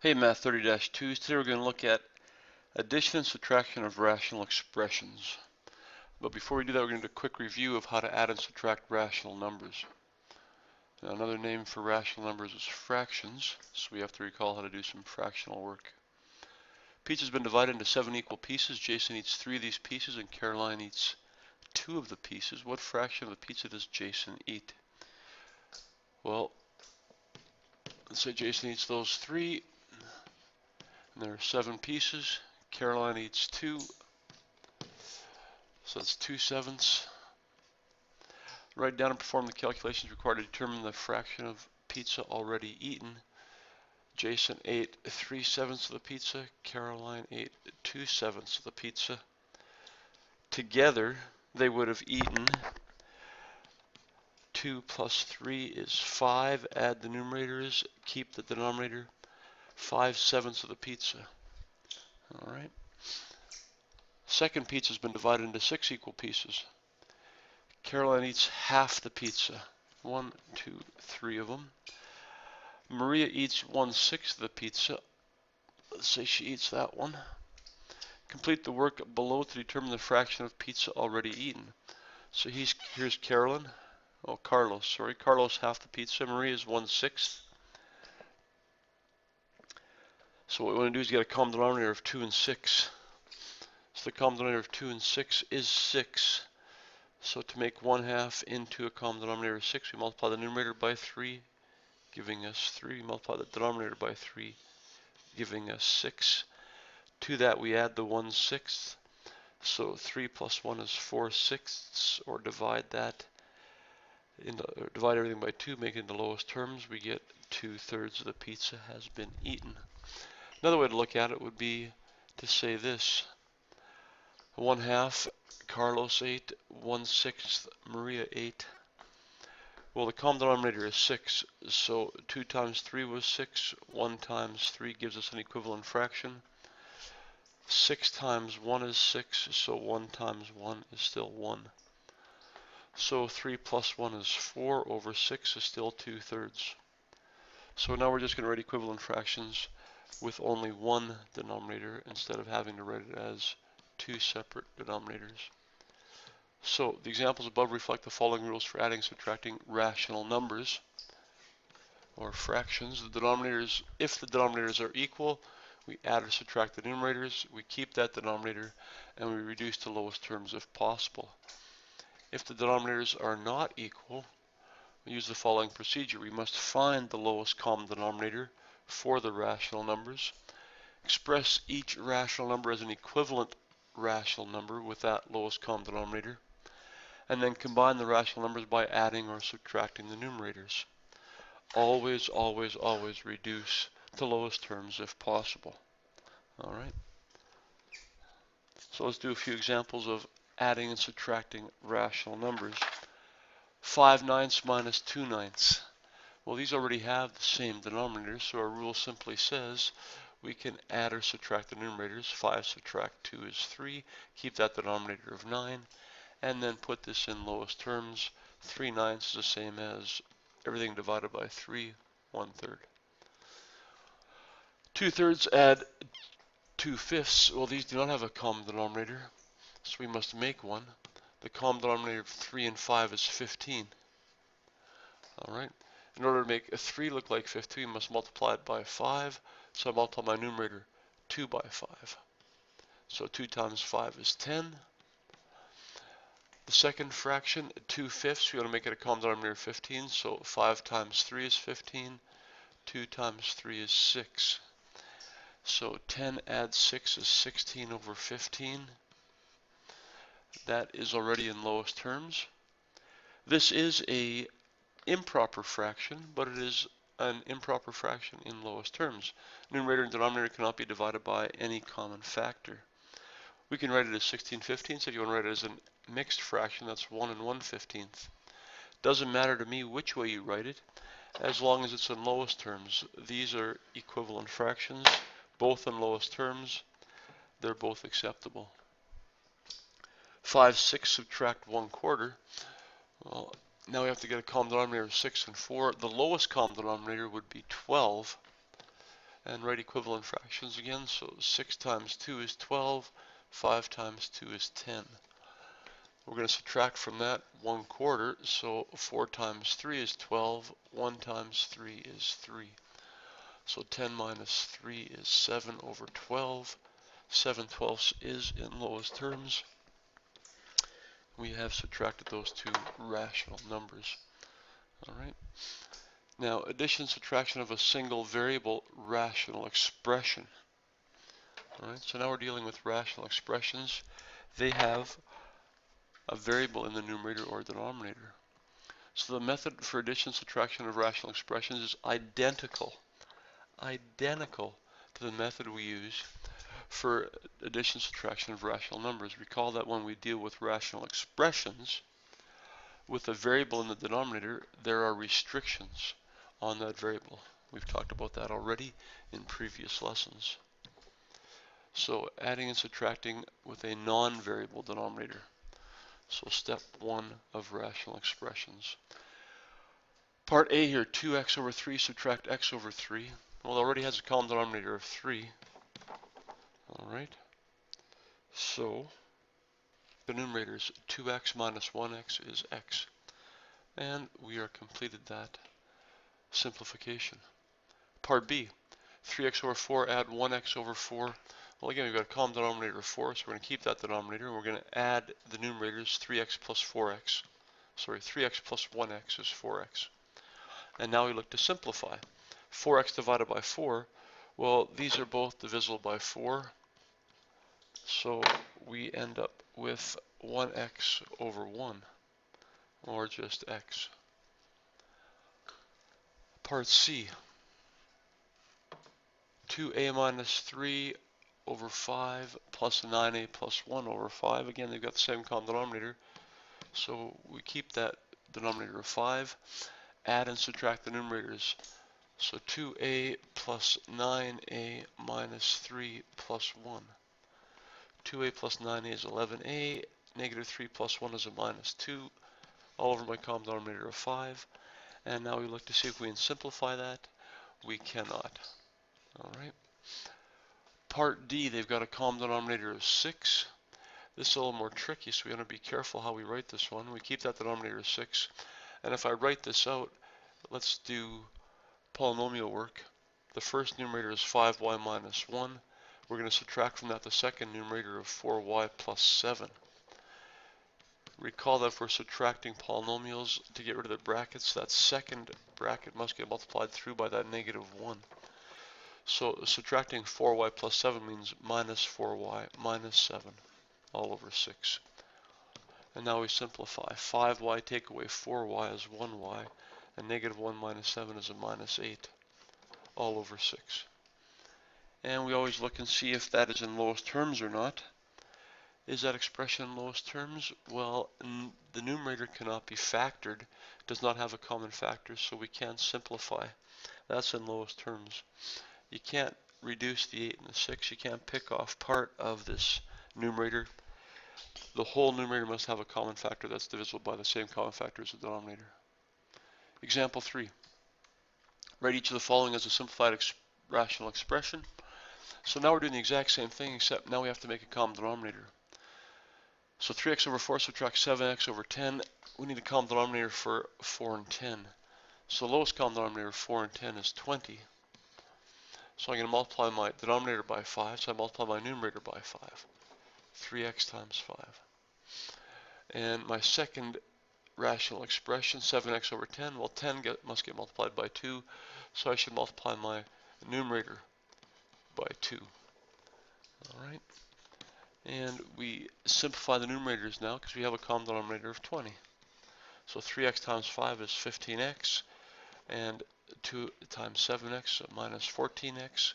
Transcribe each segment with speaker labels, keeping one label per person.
Speaker 1: Hey, Math 30-2. Today we're going to look at addition and subtraction of rational expressions. But before we do that, we're going to do a quick review of how to add and subtract rational numbers. Now, another name for rational numbers is fractions, so we have to recall how to do some fractional work. Pizza's been divided into 7 equal pieces. Jason eats 3 of these pieces and Caroline eats 2 of the pieces. What fraction of the pizza does Jason eat? Well, let's say Jason eats those 3. And there are 7 pieces. Caroline eats 2, so that's 2/7. Write down and perform the calculations required to determine the fraction of pizza already eaten. Jason ate 3/7 of the pizza. Caroline ate 2/7 of the pizza. Together, they would have eaten 2 plus 3 is 5. Add the numerators. Keep the denominator. 5/7 of the pizza. All right. Second pizza has been divided into 6 equal pieces. Caroline eats half the pizza. 1, 2, 3 of them. Maria eats 1/6 of the pizza. Let's say she eats that one. Complete the work below to determine the fraction of pizza already eaten. So here's Carolyn. Oh, Carlos, sorry. Carlos half the pizza. Maria is 1/6. So what we want to do is get a common denominator of 2 and 6. So the common denominator of 2 and 6 is 6. So to make 1/2 into a common denominator of 6, we multiply the numerator by 3, giving us 3. Multiply the denominator by 3, giving us 6. To that we add the 1/6. So 3 plus 1 is 4/6, or divide everything by 2, make it into lowest terms. We get 2/3 of the pizza has been eaten. Another way to look at it would be to say this: 1/2 Carlos ate, 1/6 Maria ate. Well, the common denominator is 6, so 2 times 3 was 6. 1 times 3 gives us an equivalent fraction. 6 times 1 is 6, so 1 times 1 is still 1. So 3 plus 1 is 4 over 6 is still 2/3. So now we're just going to write equivalent fractions with only one denominator instead of having to write it as 2 separate denominators. So the examples above reflect the following rules for adding and subtracting rational numbers or fractions. If the denominators are equal, we add or subtract the numerators, we keep that denominator, and we reduce to lowest terms if possible. If the denominators are not equal, we use the following procedure. We must find the lowest common denominator for the rational numbers, express each rational number as an equivalent rational number with that lowest common denominator, and then combine the rational numbers by adding or subtracting the numerators. Always, always, always reduce to lowest terms if possible. All right. So let's do a few examples of adding and subtracting rational numbers. 5/9 minus 2/9. Well, these already have the same denominator, so our rule simply says we can add or subtract the numerators. 5 subtract 2 is 3. Keep that denominator of 9. And then put this in lowest terms. 3/9 is the same as everything divided by 3, 1/3. 2/3 add 2/5. Well, these do not have a common denominator, so we must make one. The common denominator of 3 and 5 is 15. All right. In order to make a 3 look like 15, we must multiply it by 5. So I multiply my numerator 2 by 5. So 2 times 5 is 10. The second fraction, 2/5, we want to make it a common denominator of 15, so 5 times 3 is 15, 2 times 3 is 6. So 10 add 6 is 16 over 15. That is already in lowest terms. This is an improper fraction, but it is an improper fraction in lowest terms. Numerator and denominator cannot be divided by any common factor. We can write it as 16/15. If you want to write it as a mixed fraction, that's 1 and 1/15. Doesn't matter to me which way you write it, as long as it's in lowest terms. These are equivalent fractions, both in lowest terms. They're both acceptable. 5/6 subtract 1/4. Well, now we have to get a common denominator of 6 and 4. The lowest common denominator would be 12. and write equivalent fractions again. So 6 times 2 is 12, 5 times 2 is 10. We're going to subtract from that 1/4, so 4 times 3 is 12, 1 times 3 is 3. So 10 minus 3 is 7 over 12. 7/12 is in lowest terms. We have subtracted those two rational numbers. All right. Now, addition, subtraction of a single variable rational expression. All right. So now we're dealing with rational expressions. They have a variable in the numerator or denominator. So the method for addition, subtraction of rational expressions is identical to the method we use for addition, subtraction of rational numbers. Recall that when we deal with rational expressions, with a variable in the denominator, there are restrictions on that variable. We've talked about that already in previous lessons. So adding and subtracting with a non-variable denominator. So step 1 of rational expressions. Part A here, 2x over 3, subtract x over 3. Well, it already has a common denominator of 3. All right. So the numerator is 2x minus 1x is x. And we are completed that simplification. Part B, 3x over 4, add 1x over 4. Well, again, we've got a common denominator of 4, so we're going to keep that denominator, and we're going to add the numerators, 3x plus 4x. Sorry, 3x plus 1x is 4x. And now we look to simplify. 4x divided by 4, well, these are both divisible by 4, so we end up with 1x over 1, or just x. Part C, 2a minus 3 over 5 plus 9a plus 1 over 5. Again, they've got the same common denominator, so we keep that denominator of 5, add and subtract the numerators. So 2a plus 9a minus 3 plus 1. 2a plus 9a is 11a, negative 3 plus 1 is a minus 2, all over my common denominator of 5. And now we look to see if we can simplify that. We cannot. All right. Part D, they've got a common denominator of 6. This is a little more tricky, so we want to be careful how we write this one. We keep that denominator of 6. And if I write this out, let's do polynomial work. The first numerator is 5y minus 1. We're going to subtract from that the second numerator of 4y plus 7. Recall that if we're subtracting polynomials, to get rid of the brackets, that second bracket must get multiplied through by that negative 1. So subtracting 4y plus 7 means minus 4y minus 7 all over 6. And now we simplify. 5y take away 4y is 1y, and negative 1 minus 7 is a minus 8 all over 6. And we always look and see if that is in lowest terms or not. Is that expression in lowest terms? Well, the numerator cannot be factored, does not have a common factor, so we can't simplify. That's in lowest terms. You can't reduce the 8 and the 6. You can't pick off part of this numerator. The whole numerator must have a common factor that's divisible by the same common factor as the denominator. Example 3. Write each of the following as a simplified rational expression. So now we're doing the exact same thing, except now we have to make a common denominator. So 3x over 4 subtract 7x over 10. We need a common denominator for 4 and 10. So the lowest common denominator of 4 and 10 is 20. So I'm going to multiply my denominator by 5, so I multiply my numerator by 5. 3x times 5. And my second rational expression, 7x over 10, well 10 must get multiplied by 2, so I should multiply my numerator by 2. Alright. And we simplify the numerators now because we have a common denominator of 20. So 3x times 5 is 15x, and 2 times 7x minus 14x.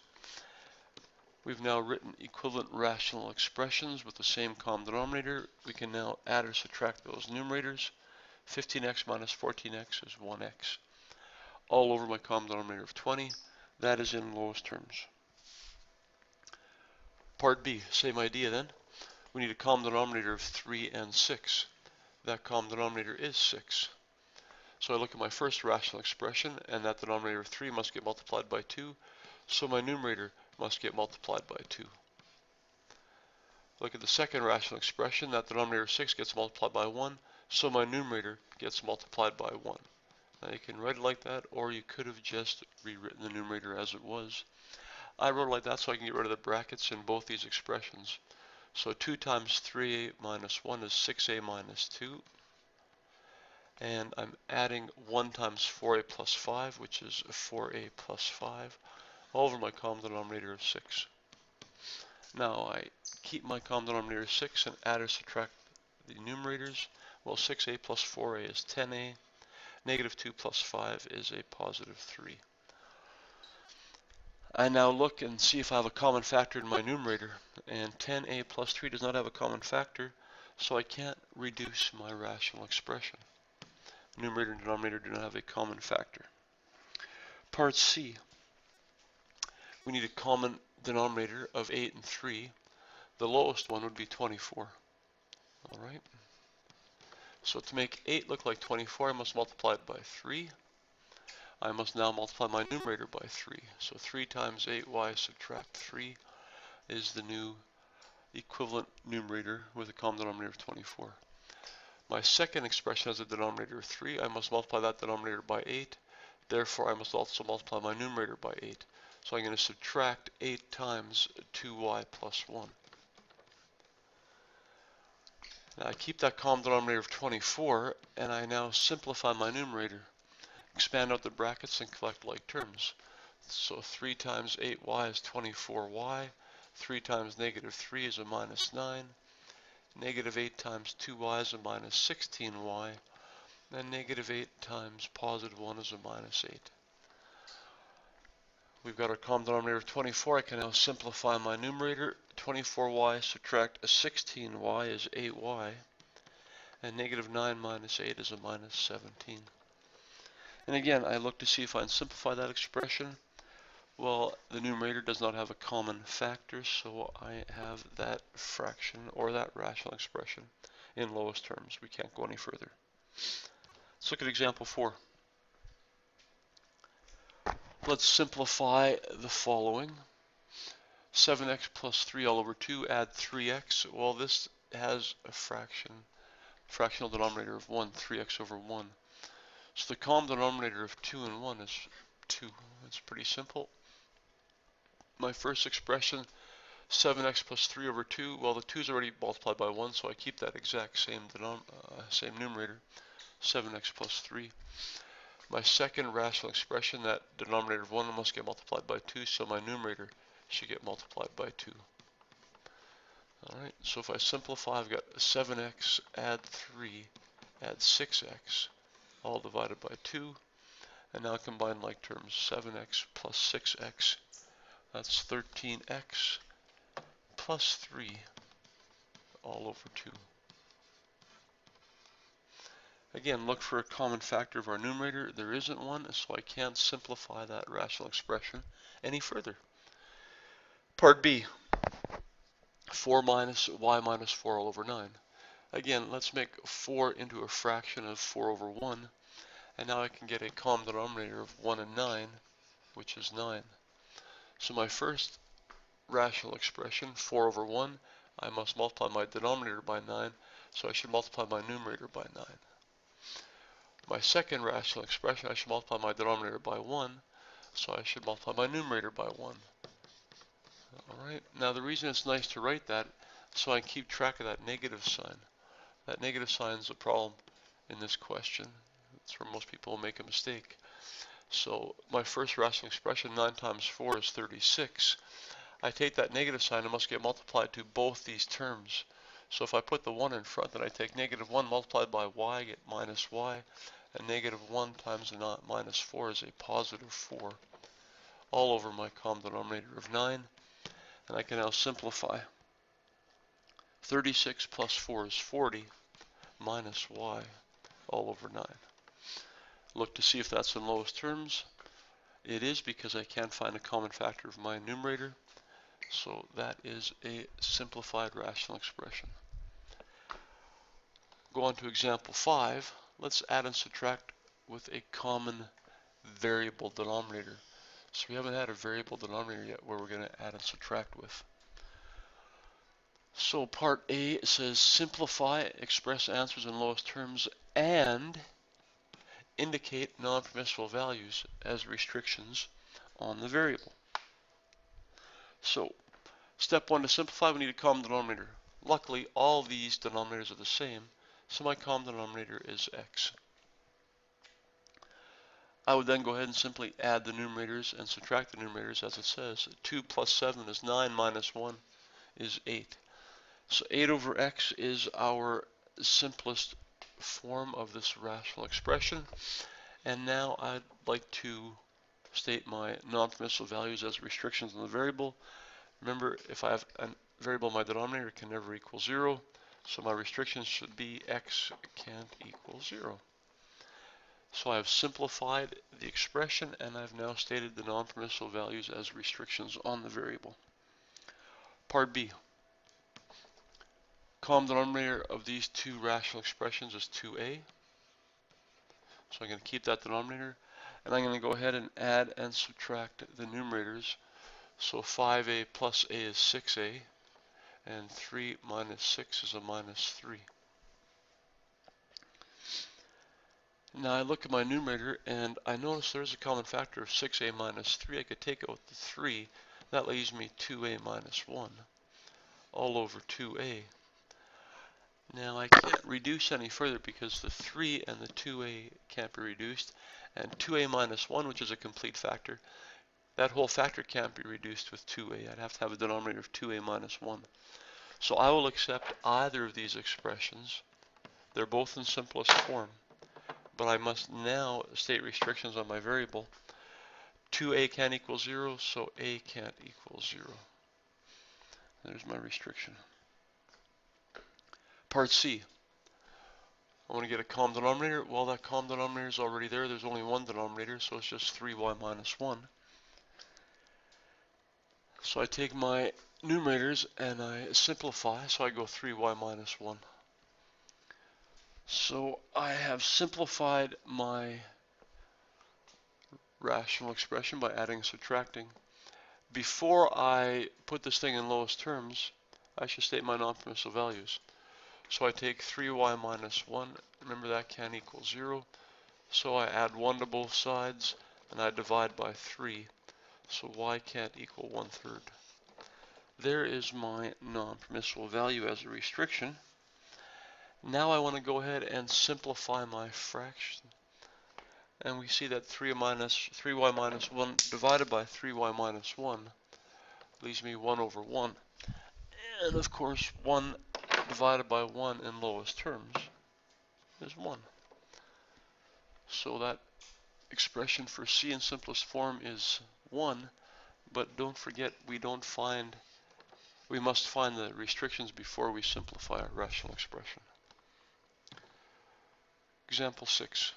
Speaker 1: We've now written equivalent rational expressions with the same common denominator. We can now add or subtract those numerators. 15x minus 14x is 1x. All over my common denominator of 20. That is in lowest terms. Part B, same idea then. We need a common denominator of 3 and 6. That common denominator is 6. So I look at my first rational expression, and that denominator of 3 must get multiplied by 2. so my numerator must get multiplied by 2. Look at the second rational expression. That denominator of 6 gets multiplied by 1, so my numerator gets multiplied by 1. Now you can write it like that, or you could have just rewritten the numerator as it was. I wrote it like that so I can get rid of the brackets in both these expressions. So 2 times 3a minus 1 is 6a minus 2. And I'm adding 1 times 4a plus 5, which is 4a plus 5, all over my common denominator of 6. Now I keep my common denominator 6 and add or subtract the numerators. Well, 6a plus 4a is 10a. Negative 2 plus 5 is a positive 3. I now look and see if I have a common factor in my numerator, and 10a plus 3 does not have a common factor, so I can't reduce my rational expression. Numerator and denominator do not have a common factor. Part C, we need a common denominator of 8 and 3. The lowest one would be 24. All right. So to make 8 look like 24, I must multiply it by 3. I must now multiply my numerator by 3. So 3 times 8y subtract 3 is the new equivalent numerator with a common denominator of 24. My second expression has a denominator of 3. I must multiply that denominator by 8. Therefore, I must also multiply my numerator by 8. So I'm going to subtract 8 times 2y plus 1. Now I keep that common denominator of 24, and I now simplify my numerator. Expand out the brackets and collect like terms. So 3 times 8y is 24y. 3 times negative 3 is a minus 9. Negative 8 times 2y is a minus 16y. And negative 8 times positive 1 is a minus 8. We've got our common denominator of 24. I can now simplify my numerator. 24y subtract a 16y is 8y. And negative 9 minus 8 is a minus 17. And again, I look to see if I can simplify that expression. Well, the numerator does not have a common factor, so I have that fraction or that rational expression in lowest terms. We can't go any further. Let's look at example 4. Let's simplify the following. 7x plus 3 all over 2, add 3x. Well, this has a fractional denominator of 1, 3x over 1. So the common denominator of 2 and 1 is 2. It's pretty simple. My first expression, 7x plus 3 over 2, well, the 2 is already multiplied by 1, so I keep that exact same numerator, 7x plus 3. My second rational expression, that denominator of 1 must get multiplied by 2, so my numerator should get multiplied by 2. Alright, so if I simplify, I've got 7x, add 3, add 6x, all divided by 2. And now combine like terms, 7x plus 6x, that's 13x plus 3 all over 2. Again, look for a common factor of our numerator. There isn't one, so I can't simplify that rational expression any further. Part B, 4 minus y minus 4 all over 9. Again, let's make 4 into a fraction of 4 over 1, and now I can get a common denominator of 1 and 9, which is 9. So my first rational expression, 4 over 1, I must multiply my denominator by 9, so I should multiply my numerator by 9. My second rational expression, I should multiply my denominator by 1, so I should multiply my numerator by 1. Alright, now the reason it's nice to write that, so I can keep track of that negative sign. That negative sign is a problem in this question. That's where most people make a mistake. So my first rational expression, 9 times 4 is 36. I take that negative sign, it must get multiplied to both these terms. So if I put the 1 in front, then I take negative 1 multiplied by y, I get minus y, and negative 1 times minus 4 is a positive 4, all over my common denominator of 9. And I can now simplify. 36 plus 4 is 40, minus y, all over 9. Look to see if that's in lowest terms. It is, because I can't find a common factor of my numerator. So that is a simplified rational expression. Go on to example 5. Let's add and subtract with a common variable denominator. So we haven't had a variable denominator yet where we're going to add and subtract with. So part A says simplify, express answers in lowest terms, and indicate non-permissible values as restrictions on the variable. So step 1, to simplify, we need a common denominator. Luckily, all these denominators are the same, so my common denominator is x. I would then go ahead and simply add the numerators and subtract the numerators as it says. 2 plus 7 is 9 minus 1 is 8. So 8 over x is our simplest form of this rational expression. And now I'd like to state my non-permissible values as restrictions on the variable. Remember, if I have a variable in my denominator, it can never equal 0. So my restrictions should be x can't equal 0. So I have simplified the expression, and I've now stated the non-permissible values as restrictions on the variable. Part B. Common denominator of these two rational expressions is 2a. So I'm going to keep that denominator, and I'm going to go ahead and add and subtract the numerators. So 5a plus a is 6a, and 3 minus 6 is a minus 3. Now I look at my numerator, and I notice there's a common factor of 6a minus 3. I could take out the 3. That leaves me 2a minus 1 all over 2a. Now I can't reduce any further because the 3 and the 2a can't be reduced, and 2a minus 1, which is a complete factor, that whole factor can't be reduced with 2a. I'd have to have a denominator of 2a minus 1. So I will accept either of these expressions. They're both in simplest form, but I must now state restrictions on my variable. 2a can't equal 0, so a can't equal 0. There's my restriction. Part C. I want to get a common denominator. Well, that common denominator is already there. There's only one denominator, so it's just 3y minus 1. So I take my numerators and I simplify, so I go 3y minus 1. So I have simplified my rational expression by adding and subtracting. Before I put this thing in lowest terms, I should state my non-permissible values. So I take 3y minus 1, remember that can't equal 0, so I add 1 to both sides, and I divide by 3, so y can't equal 1/3. There is my non-permissible value as a restriction. Now I want to go ahead and simplify my fraction, and we see that 3y minus 1 divided by 3y minus 1 leaves me 1 over 1, and of course 1 divided by 1 in lowest terms is 1. So that expression for C in simplest form is 1, but don't forget we must find the restrictions before we simplify our rational expression. Example 6.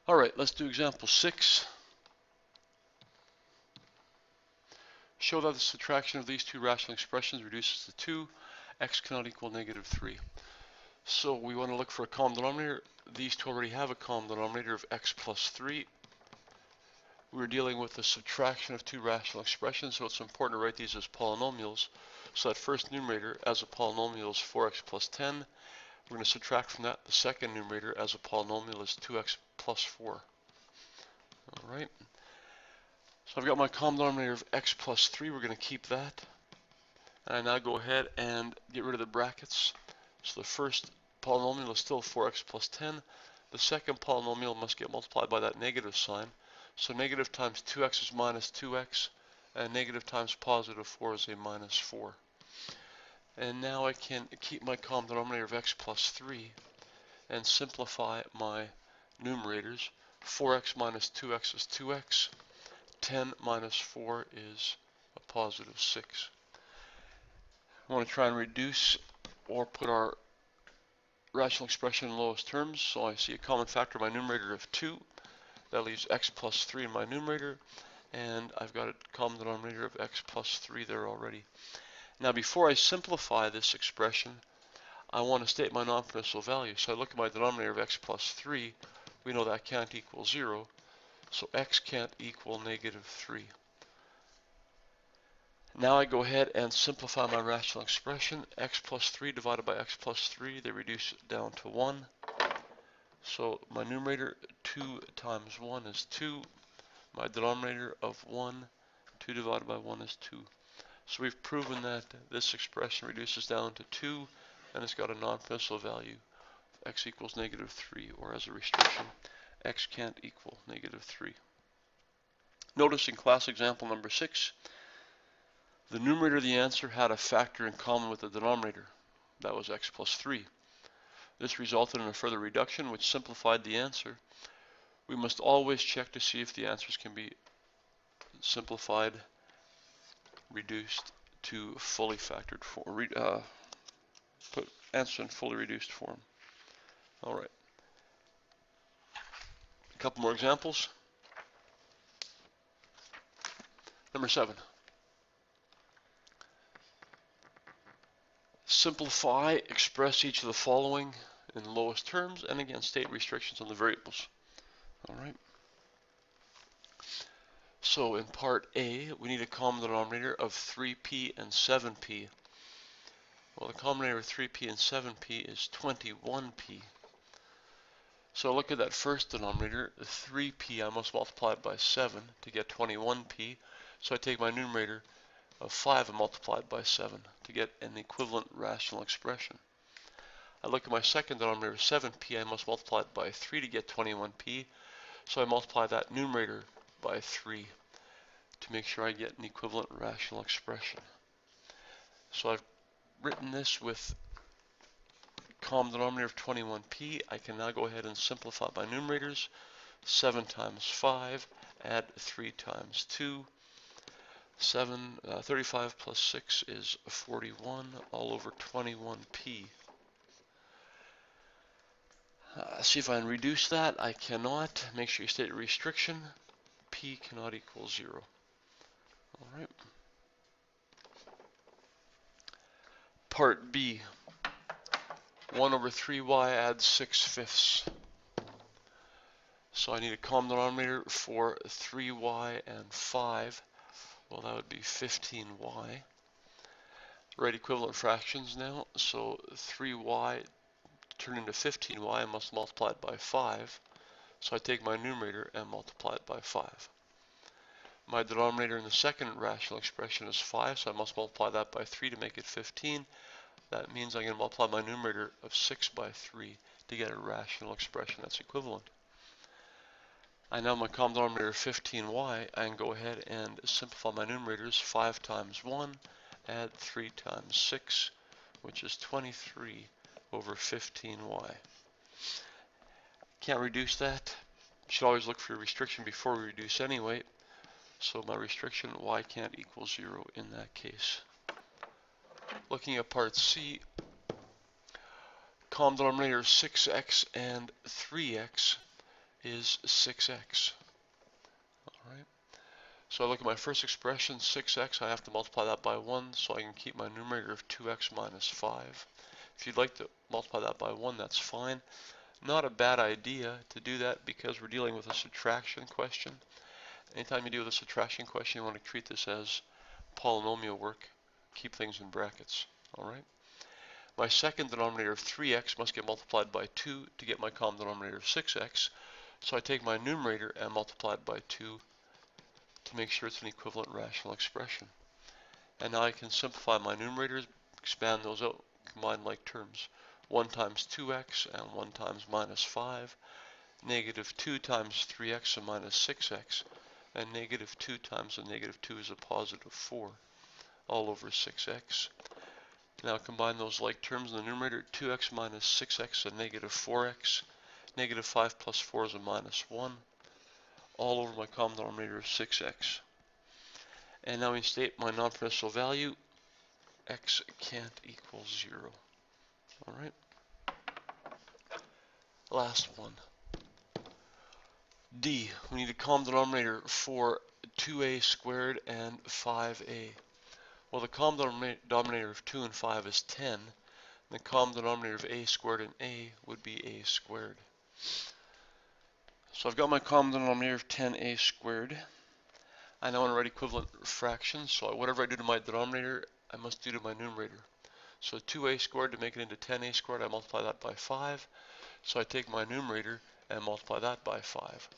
Speaker 1: All right, let's do example 6. Show that the subtraction of these two rational expressions reduces to 2. X cannot equal negative 3. So we want to look for a common denominator. These two already have a common denominator of x plus 3. We're dealing with the subtraction of two rational expressions, so it's important to write these as polynomials. So that first numerator as a polynomial is 4x plus 10. We're going to subtract from that the second numerator as a polynomial is 2x plus 4. All right. So I've got my common denominator of x plus 3. We're going to keep that. And I now go ahead and get rid of the brackets. So the first polynomial is still 4x plus 10. The second polynomial must get multiplied by that negative sign. So negative times 2x is minus 2x, and negative times positive 4 is a minus 4. And now I can keep my common denominator of x plus 3 and simplify my numerators. 4x minus 2x is 2x. 10 minus 4 is a positive 6. I want to try and reduce or put our rational expression in lowest terms. So I see a common factor in my numerator of 2. That leaves x plus 3 in my numerator, and I've got a common denominator of x plus 3 there already. Now before I simplify this expression, I want to state my non-permissible value. So I look at my denominator of x plus 3. We know that can't equal 0, so x can't equal negative 3. Now I go ahead and simplify my rational expression. X plus 3 divided by x plus 3, they reduce down to 1. So my numerator, 2 times 1 is 2. My denominator of 1, 2 divided by 1 is 2. So we've proven that this expression reduces down to 2, and it's got a non-principal value. X equals negative 3, or as a restriction, x can't equal negative 3. Notice in class example number 6, the numerator of the answer had a factor in common with the denominator. That was x plus 3. This resulted in a further reduction, which simplified the answer. We must always check to see if the answers can be simplified, reduced to fully factored form, put answer in fully reduced form. All right. A couple more examples. Number 7. Simplify, express each of the following in the lowest terms, and again, state restrictions on the variables. All right. So in part A, we need a common denominator of 3p and 7p. Well, the common denominator of 3p and 7p is 21p. So look at that first denominator, 3p, I must multiply it by 7 to get 21p. So I take my numerator of 5 and multiply it by 7 to get an equivalent rational expression. I look at my second denominator, 7p, I must multiply it by 3 to get 21p. So I multiply that numerator by 3 to make sure I get an equivalent rational expression. So I've written this with common denominator of 21p. I can now go ahead and simplify my numerators. 7 times 5, add 3 times 2. 35 plus 6 is 41, all over 21p. See if I can reduce that. I cannot. Make sure you state a restriction. P cannot equal 0. All right. Part B. 1 over 3y adds 6/5. So I need a common denominator for 3y and 5. Well, that would be 15y. Write equivalent fractions now. So 3y turn into 15y, I must multiply it by 5. So I take my numerator and multiply it by 5. My denominator in the second rational expression is 5, so I must multiply that by 3 to make it 15. That means I'm going to multiply my numerator of 6 by 3 to get a rational expression that's equivalent. I now have my common denominator of 15y. I can go ahead and simplify my numerators. 5 times 1, add 3 times 6, which is 23 over 15y. Can't reduce that. Should always look for a restriction before we reduce anyway. So my restriction, y can't equal 0 in that case. Looking at part C, common denominator 6x and 3x is 6x. All right. So I look at my first expression, 6x, I have to multiply that by 1 so I can keep my numerator of 2x minus 5. If you'd like to multiply that by 1, that's fine. Not a bad idea to do that because we're dealing with a subtraction question. Anytime you deal with a subtraction question, you want to treat this as polynomial work. Keep things in brackets. All right. My second denominator of 3x must get multiplied by 2 to get my common denominator of 6x. So I take my numerator and multiply it by 2 to make sure it's an equivalent rational expression. And now I can simplify my numerators, expand those out, combine like terms. 1 times 2x and 1 times minus 5. Negative 2 times 3x and minus 6x. And negative 2 times a negative 2 is a positive 4, all over 6x. Now combine those like terms in the numerator, 2x minus 6x and negative 4x. Negative 5 plus 4 is a minus 1, all over my common denominator of 6x. And now we state my non-principal value, x can't equal 0. All right. Last one. D, we need a common denominator for 2a squared and 5a. Well, the common denominator of 2 and 5 is 10. The common denominator of a squared and a would be a squared. So I've got my common denominator of 10a squared. I now want to write equivalent fractions, so whatever I do to my denominator, I must do to my numerator. So 2a squared, to make it into 10a squared, I multiply that by 5. So I take my numerator and multiply that by 5.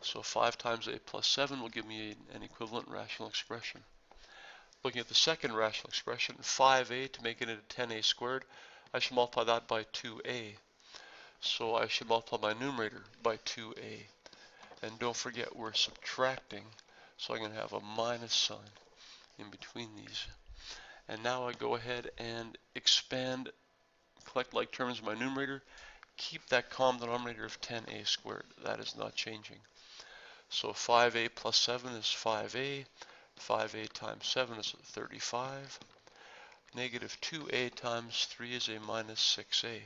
Speaker 1: So 5 times a plus 7 will give me an equivalent rational expression. Looking at the second rational expression, 5a, to make it into 10a squared, I should multiply that by 2a. So I should multiply my numerator by 2a. And don't forget, we're subtracting, so I'm going to have a minus sign in between these. And now I go ahead and expand, collect like terms in my numerator, keep that common denominator of 10a squared. That is not changing. So 5a plus 7 is 5a. 5a times 7 is 35. Negative 2a times 3 is a minus 6a.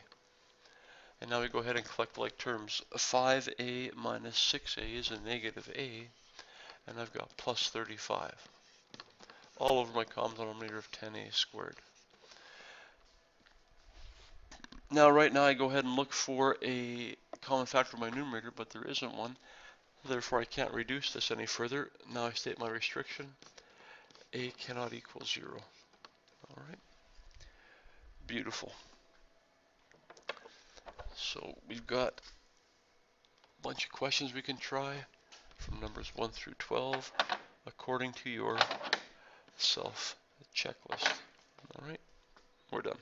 Speaker 1: And now we go ahead and collect like terms. 5a minus 6a is a negative a. And I've got plus 35. All over my common denominator of 10a squared. Now right now I go ahead and look for a common factor of my numerator, but there isn't one. Therefore I can't reduce this any further. Now I state my restriction. A cannot equal 0. Alright. Beautiful. So we've got a bunch of questions we can try from numbers 1 through 12 according to your self checklist. Alright, we're done.